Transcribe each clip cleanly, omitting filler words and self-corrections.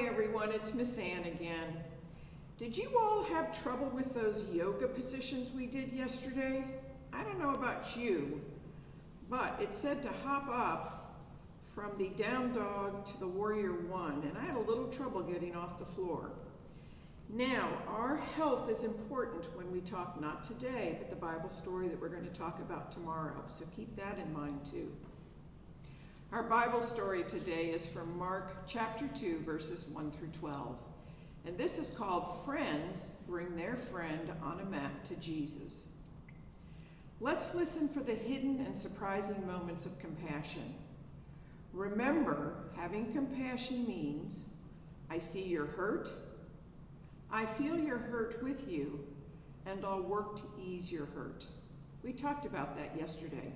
Hi everyone, it's Miss Ann again. Did you all have trouble with those yoga positions we did yesterday? I don't know about you, but it said to hop up from the down dog to the warrior one, and I had a little trouble getting off the floor. Now, our health is important when we talk not today, but the Bible story that we're going to talk about tomorrow, so keep that in mind too. Our Bible story today is from Mark chapter 2, verses 1 through 12. And this is called Friends Bring Their Friend on a Mat to Jesus. Let's listen for the hidden and surprising moments of compassion. Remember, having compassion means, I see you're hurt, I feel your hurt with you, and I'll work to ease your hurt. We talked about that yesterday.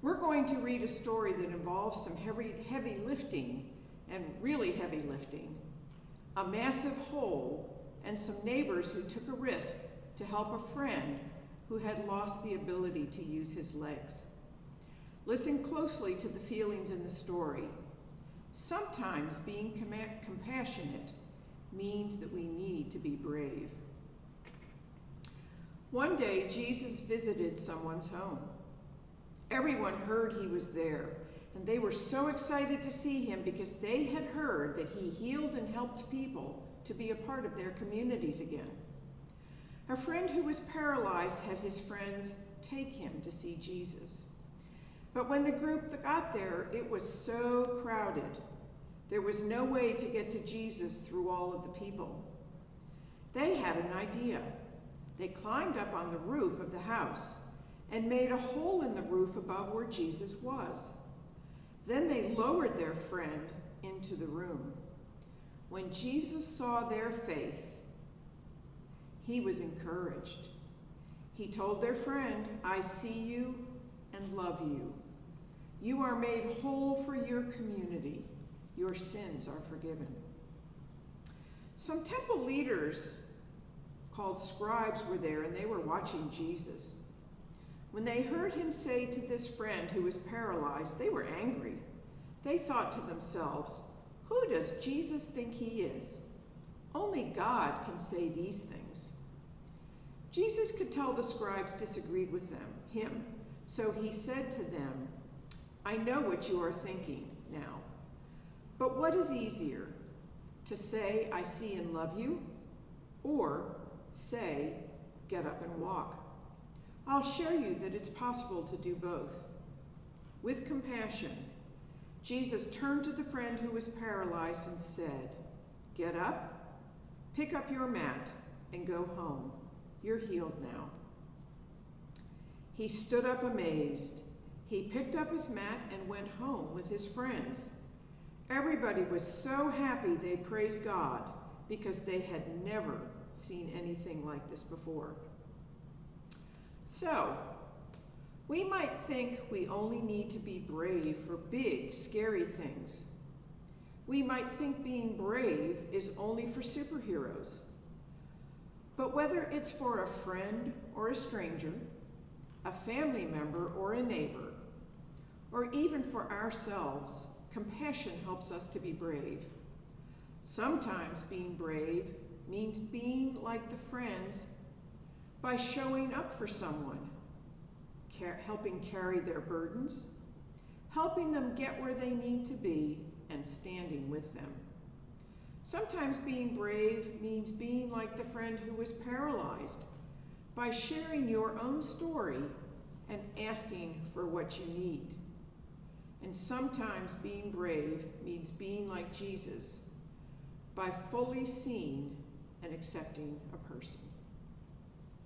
We're going to read a story that involves some heavy lifting, and really heavy lifting, a massive hole, and some neighbors who took a risk to help a friend who had lost the ability to use his legs. Listen closely to the feelings in the story. Sometimes being compassionate means that we need to be brave. One day, Jesus visited someone's home. Everyone heard he was there, and they were so excited to see him because they had heard that he healed and helped people to be a part of their communities again. A friend who was paralyzed had his friends take him to see Jesus. But when the group got there, it was so crowded. There was no way to get to Jesus through all of the people. They had an idea. They climbed up on the roof of the house and made a hole in the roof above where Jesus was. Then they lowered their friend into the room. When Jesus saw their faith, he was encouraged. He told their friend, I see you and love you. You are made whole for your community. Your sins are forgiven. Some temple leaders called scribes were there, and they were watching Jesus. When they heard him say to this friend who was paralyzed, they were angry. They thought to themselves, who does Jesus think he is? Only God can say these things. Jesus could tell the scribes disagreed with him, so he said to them, I know what you are thinking now, but what is easier, to say, I see and love you, or say, get up and walk? I'll show you that it's possible to do both. With compassion, Jesus turned to the friend who was paralyzed and said, get up, pick up your mat, and go home. You're healed now. He stood up amazed. He picked up his mat and went home with his friends. Everybody was so happy they praised God because they had never seen anything like this before. So, we might think we only need to be brave for big, scary things. We might think being brave is only for superheroes. But whether it's for a friend or a stranger, a family member or a neighbor, or even for ourselves, compassion helps us to be brave. Sometimes being brave means being like the friends by showing up for someone, helping carry their burdens, helping them get where they need to be, and standing with them. Sometimes being brave means being like the friend who was paralyzed by sharing your own story and asking for what you need. And sometimes being brave means being like Jesus by fully seeing and accepting a person.